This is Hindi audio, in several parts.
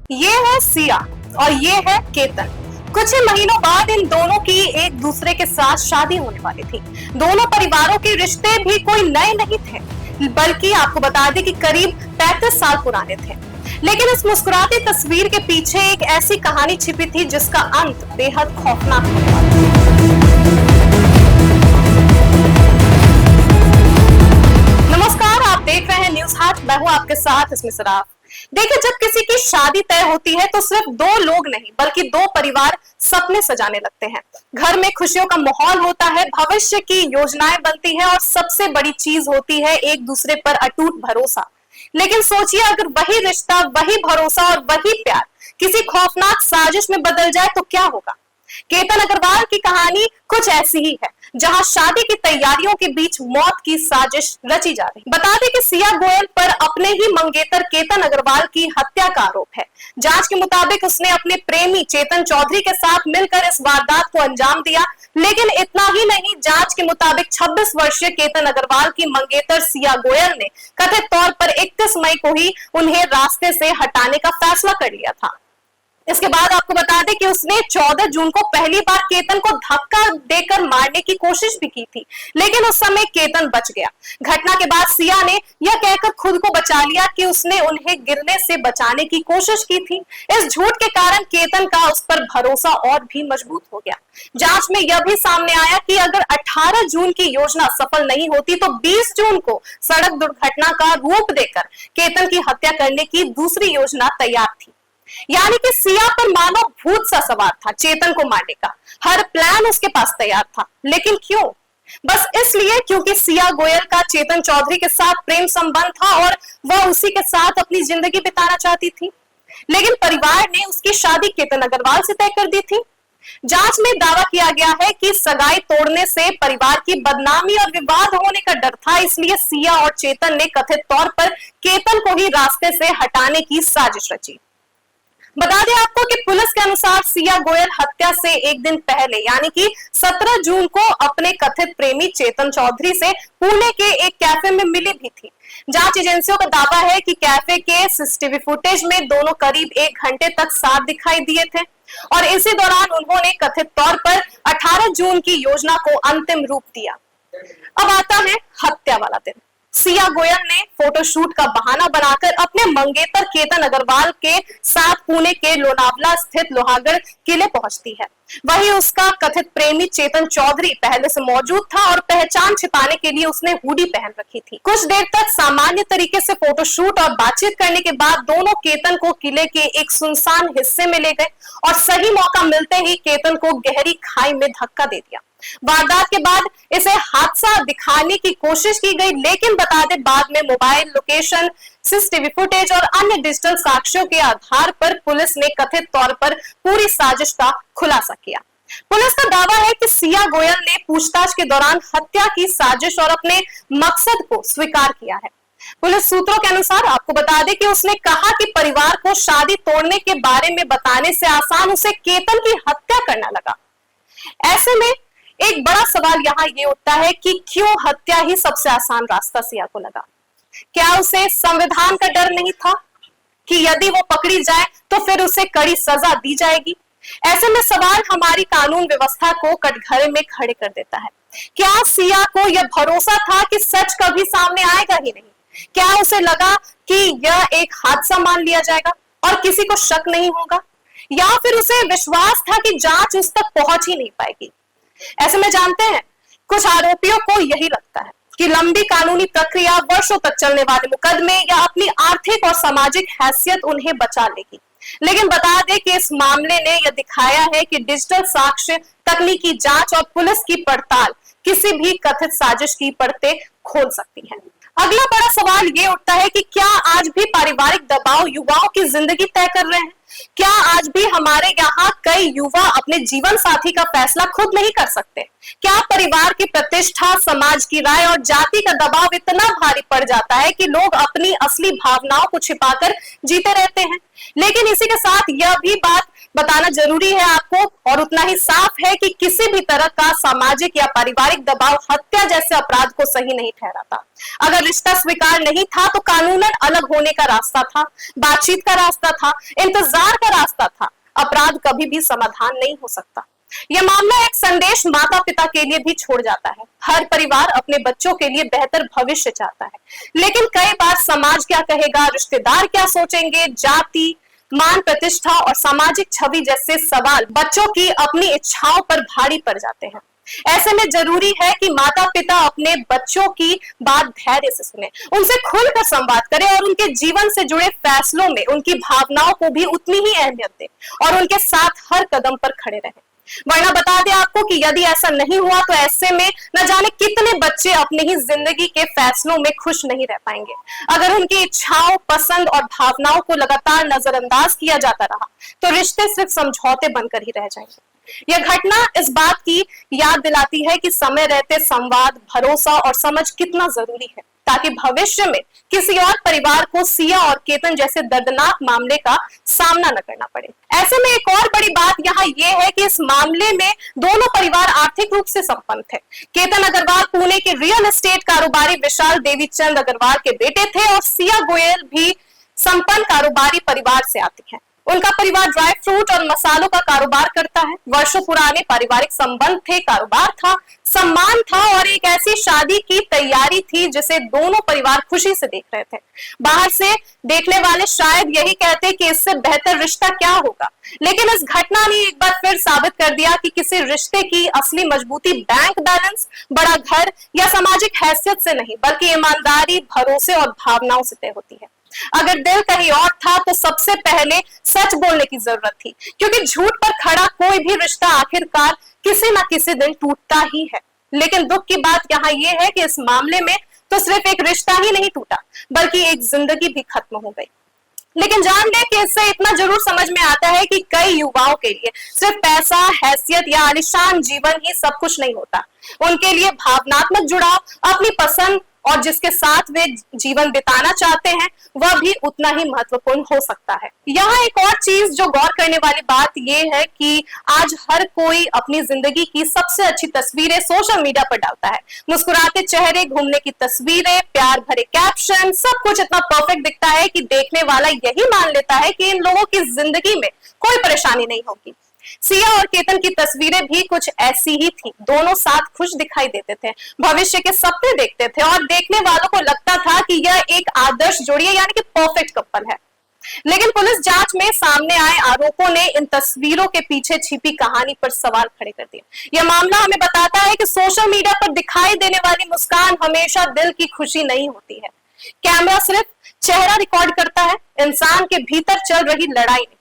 ये है सिया और ये है केतन। कुछ ही महीनों बाद इन दोनों की एक दूसरे के साथ शादी होने वाली थी। दोनों परिवारों के रिश्ते भी कोई नए नहीं थे, बल्कि आपको बता दें कि करीब 35 साल पुराने थे। लेकिन इस मुस्कुराती तस्वीर के पीछे एक ऐसी कहानी छिपी थी जिसका अंत बेहद खौफनाक होने वाला था। नमस्कार, आप देख रहे हैं न्यूज हाट। मैं हूं आपके साथ इसमें सराफ। देखिए, जब किसी की शादी तय होती है तो सिर्फ दो लोग नहीं बल्कि दो परिवार सपने सजाने लगते हैं। घर में खुशियों का माहौल होता है, भविष्य की योजनाएं बनती है और सबसे बड़ी चीज होती है एक दूसरे पर अटूट भरोसा। लेकिन सोचिए, अगर वही रिश्ता, वही भरोसा और वही प्यार किसी खौफनाक साजिश में बदल जाए तो क्या होगा। केतन अग्रवाल की कहानी कुछ ऐसी ही है, जहां शादी की तैयारियों के बीच मौत की साजिश रची जा रही। बता दें कि सिया गोयल पर अपने ही मंगेतर केतन अग्रवाल की हत्या का आरोप है। जांच के मुताबिक उसने अपने प्रेमी चेतन चौधरी के साथ मिलकर इस वारदात को अंजाम दिया। लेकिन इतना ही नहीं, जांच के मुताबिक 26 वर्षीय केतन अग्रवाल की मंगेतर सिया गोयल ने कथित तौर पर 31 मई को ही उन्हें रास्ते से हटाने का फैसला कर लिया था। इसके बाद आपको बता दें कि उसने 14 जून को पहली बार केतन को धक्का देकर मारने की कोशिश भी की थी, लेकिन उस समय केतन बच गया। घटना के बाद सिया ने यह कहकर खुद को बचा लिया कि उसने उन्हें गिरने से बचाने की कोशिश की थी। इस झूठ के कारण केतन का उस पर भरोसा और भी मजबूत हो गया। जांच में यह भी सामने आया कि अगर 18 जून की योजना सफल नहीं होती तो 20 जून को सड़क दुर्घटना का रूप देकर केतन की हत्या करने की दूसरी योजना तैयार थी। यानी कि सिया पर मानो भूत सा सवार था चेतन को मारने का। हर प्लान उसके पास तैयार था, लेकिन क्यों? बस इसलिए क्योंकि सिया गोयल का चेतन चौधरी के साथ प्रेम संबंध था और वह उसी के साथ अपनी जिंदगी बिताना चाहती थी। लेकिन परिवार ने उसकी शादी केतन अग्रवाल से तय कर दी थी। जांच में दावा किया गया है कि सगाई तोड़ने से परिवार की बदनामी और विवाद होने का डर था, इसलिए सिया और चेतन ने कथित तौर पर केतन को ही रास्ते से हटाने की साजिश रची। बता दें आपको कि पुलिस के अनुसार सिया गोयल हत्या से एक दिन पहले यानी कि 17 जून को अपने कथित प्रेमी चेतन चौधरी से पुणे के एक कैफे में मिली भी थी। जांच एजेंसियों का दावा है कि कैफे के सीसीटीवी फुटेज में दोनों करीब 1 घंटे तक साथ दिखाई दिए थे और इसी दौरान उन्होंने कथित तौर पर 18 जून की योजना को अंतिम रूप दिया। अब आता है हत्या वाला दिन। सिया गोयल ने फोटोशूट का बहाना बनाकर अपने मंगेतर केतन अग्रवाल के साथ पुणे के लोनावला स्थित लोहागढ़ किले पहुंचती है। वहीं उसका कथित प्रेमी चेतन चौधरी पहले से मौजूद था और पहचान छिपाने के लिए उसने हुडी पहन रखी थी। कुछ देर तक सामान्य तरीके से फोटोशूट और बातचीत करने के बाद दोनों केतन को किले के एक सुनसान हिस्से में ले गए और सही मौका मिलते ही केतन को गहरी खाई में धक्का दे दिया। वारदात के बाद इसे हादसा दिखाने की कोशिश की गई, लेकिन बता दें बाद में मोबाइल लोकेशन, सीसीटीवी फुटेज और अन्य डिजिटल साक्ष्यों के आधार पर पुलिस ने कथित तौर पर पूरी साजिश का खुलासा किया। पुलिस का दावा है कि सिया गोयल ने पूछताछ के दौरान हत्या की साजिश और अपने मकसद को स्वीकार किया है। पुलिस सूत्रों के अनुसार आपको बता दें कि उसने कहा कि परिवार को शादी तोड़ने के बारे में बताने से आसान उसे केतन की हत्या करना लगा। ऐसे में एक बड़ा सवाल यहाँ ये उठता है कि क्यों हत्या ही सबसे आसान रास्ता सिया को लगा? क्या उसे संविधान का डर नहीं था कि यदि वो पकड़ी जाए तो फिर उसे कड़ी सजा दी जाएगी? ऐसे में सवाल हमारी कानून व्यवस्था को कटघरे में खड़े कर देता है। क्या सिया को यह भरोसा था कि सच कभी सामने आएगा ही नहीं? क्या उसे लगा कि यह एक हादसा मान लिया जाएगा और किसी को शक नहीं होगा? या फिर उसे विश्वास था कि जांच उस तक पहुंच ही नहीं पाएगी? ऐसे में जानते हैं, कुछ आरोपियों को यही लगता है कि लंबी कानूनी प्रक्रिया, वर्षों तक चलने वाले मुकदमे या अपनी आर्थिक और सामाजिक हैसियत उन्हें बचा लेगी। लेकिन बता दें कि इस मामले ने यह दिखाया है कि डिजिटल साक्ष्य, तकनीकी जांच और पुलिस की पड़ताल किसी भी कथित साजिश की परतें खोल सकती है। अगला बड़ा सवाल ये उठता है कि क्या आज भी पारिवारिक दबाव युवाओं की जिंदगी तय कर रहे हैं? क्या आज भी हमारे यहाँ कई युवा अपने जीवन साथी का फैसला खुद नहीं कर सकते? क्या परिवार की प्रतिष्ठा, समाज की राय और जाति का दबाव इतना भारी पड़ जाता है कि लोग अपनी असली भावनाओं को छिपाकर जीते रहते हैं? लेकिन इसी के साथ यह भी बात बताना जरूरी है आपको, और उतना ही साफ है कि किसी भी तरह का सामाजिक या पारिवारिक दबाव हत्या जैसे अपराध को सही नहीं ठहराता। अगर रिश्ता स्वीकार नहीं था तो कानूनन अलग होने का रास्ता था, बातचीत का रास्ता था, इंतजार का रास्ता था। अपराध कभी भी समाधान नहीं हो सकता। यह मामला एक संदेश माता पिता के लिए भी छोड़ जाता है। हर परिवार अपने बच्चों के लिए बेहतर भविष्य चाहता है, लेकिन कई बार समाज क्या कहेगा, रिश्तेदार क्या सोचेंगे, जाति, मान प्रतिष्ठा और सामाजिक छवि जैसे सवाल बच्चों की अपनी इच्छाओं पर भारी पड़ जाते हैं। ऐसे में जरूरी है कि माता पिता अपने बच्चों की बात धैर्य से सुने, उनसे खुलकर संवाद करें और उनके जीवन से जुड़े फैसलों में उनकी भावनाओं को भी उतनी ही अहमियत दें और उनके साथ हर कदम पर खड़े रहें। वरना बता दें आपको कि यदि ऐसा नहीं हुआ तो ऐसे में न जाने कितने बच्चे अपनी ही जिंदगी के फैसलों में खुश नहीं रह पाएंगे। अगर उनकी इच्छाओं, पसंद और भावनाओं को लगातार नजरअंदाज किया जाता रहा तो रिश्ते सिर्फ समझौते बनकर ही रह जाएंगे। यह घटना इस बात की याद दिलाती है कि समय रहते संवाद, भरोसा और समझ कितना जरूरी है, ताकि भविष्य में किसी और परिवार को सिया और केतन जैसे दर्दनाक मामले का सामना न करना पड़े। ऐसे में एक और बड़ी बात यहाँ ये है कि इस मामले में दोनों परिवार आर्थिक रूप से संपन्न थे। केतन अग्रवाल पुणे के रियल एस्टेट कारोबारी विशाल देवीचंद अग्रवाल के बेटे थे और सिया गोयल भी संपन्न कारोबारी परिवार से आती है। उनका परिवार ड्राई फ्रूट और मसालों का कारोबार करता है। वर्षों पुराने पारिवारिक संबंध थे, कारोबार था, सम्मान था और एक ऐसी शादी की तैयारी थी जिसे दोनों परिवार खुशी से देख रहे थे। बाहर से देखने वाले शायद यही कहते कि इससे बेहतर रिश्ता क्या होगा, लेकिन इस घटना ने एक बार फिर साबित कर दिया कि किसी रिश्ते की असली मजबूती बैंक बैलेंस, बड़ा घर या सामाजिक हैसियत से नहीं, बल्कि ईमानदारी, भरोसे और भावनाओं से तय होती है। अगर दिल कहीं और था तो सबसे पहले सच बोलने की जरूरत थी, क्योंकि झूठ पर खड़ा कोई भी रिश्ता आखिरकार किसी ना किसी दिन टूटता ही है। लेकिन दुख की बात यहाँ ये है कि इस मामले में तो सिर्फ एक रिश्ता ही नहीं टूटा, बल्कि एक जिंदगी भी खत्म हो गई। लेकिन जान ले कि इससे इतना जरूर समझ में आता है कि कई युवाओं के लिए सिर्फ पैसा, हैसियत या आलीशान जीवन ही सब कुछ नहीं होता। उनके लिए भावनात्मक जुड़ाव, अपनी पसंद और जिसके साथ वे जीवन बिताना चाहते हैं वह भी उतना ही महत्वपूर्ण हो सकता है। यहाँ एक और चीज जो गौर करने वाली बात यह है कि आज हर कोई अपनी जिंदगी की सबसे अच्छी तस्वीरें सोशल मीडिया पर डालता है। मुस्कुराते चेहरे, घूमने की तस्वीरें, प्यार भरे कैप्शन, सब कुछ इतना परफेक्ट दिखता है कि देखने वाला यही मान लेता है कि इन लोगों की जिंदगी में कोई परेशानी नहीं होगी। सिया और केतन की तस्वीरें भी कुछ ऐसी ही थी। दोनों साथ खुश दिखाई देते थे, भविष्य के सपने देखते थे और देखने वालों को लगता था कि यह एक आदर्श जोड़ी है, यानी कि परफेक्ट कपल है। लेकिन पुलिस जांच में सामने आए आरोपों ने इन तस्वीरों के पीछे छिपी कहानी पर सवाल खड़े कर दिए। यह मामला हमें बताता है कि सोशल मीडिया पर दिखाई देने वाली मुस्कान हमेशा दिल की खुशी नहीं होती है। कैमरा सिर्फ चेहरा रिकॉर्ड करता है, इंसान के भीतर चल रही लड़ाई नहीं।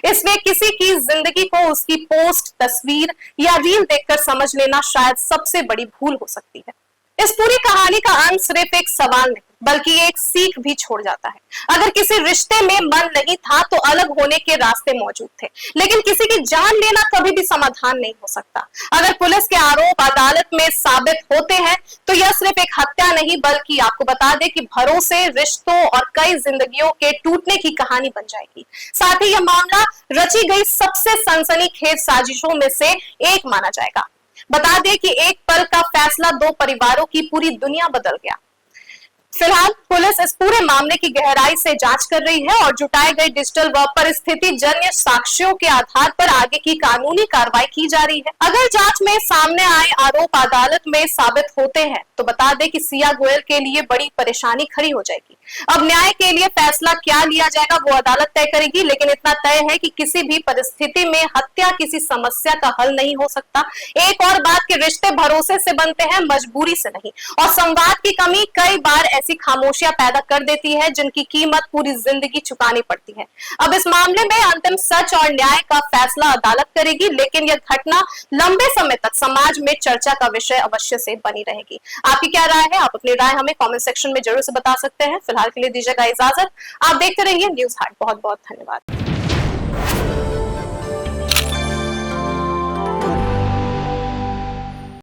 इसमें किसी की जिंदगी को उसकी पोस्ट, तस्वीर या रील देखकर समझ लेना शायद सबसे बड़ी भूल हो सकती है। इस पूरी कहानी का अंत सिर्फ एक सवाल नहीं बल्कि एक सीख भी छोड़ जाता है। अगर किसी रिश्ते में मन नहीं था तो अलग होने के रास्ते मौजूद थे, लेकिन किसी की जान लेना कभी भी समाधान नहीं हो सकता। अगर पुलिस के आरोप अदालत में साबित होते हैं तो यह सिर्फ एक हत्या नहीं बल्कि आपको बता दे कि भरोसे, रिश्तों और कई जिंदगियों के टूटने की कहानी बन जाएगी। साथ ही यह मामला रची गई सबसे सनसनीखेज साजिशों में से एक माना जाएगा। बता दें कि एक पल का फैसला दो परिवारों की पूरी दुनिया बदल गया। फिलहाल पुलिस इस पूरे मामले की गहराई से जांच कर रही है और जुटाए गए डिजिटल व परिस्थिति जन्य साक्ष्यों के आधार पर आगे की कानूनी कार्रवाई की जा रही है। अगर जांच में सामने आए आरोप अदालत में साबित होते हैं तो बता दें कि सिया गोयल के लिए बड़ी परेशानी खड़ी हो जाएगी। अब न्याय के लिए फैसला क्या लिया जाएगा वो अदालत तय करेगी, लेकिन इतना तय है कि किसी भी परिस्थिति में हत्या किसी समस्या का हल नहीं हो सकता। एक और बात कि रिश्ते भरोसे से बनते हैं, मजबूरी से नहीं, और संवाद की कमी कई बार ऐसी खामोशियां पैदा कर देती है जिनकी कीमत पूरी जिंदगी चुकानी पड़ती है। अब इस मामले में अंतिम सच और न्याय का फैसला अदालत करेगी, लेकिन यह घटना लंबे समय तक समाज में चर्चा का विषय अवश्य से बनी रहेगी। आपकी क्या राय है? आप अपनी राय हमें कमेंट सेक्शन में जरूर से बता सकते हैं। फिलहाल के लिए दीजिएगा इजाजत। आप देखते रहिए न्यूज हाट। बहुत बहुत धन्यवाद।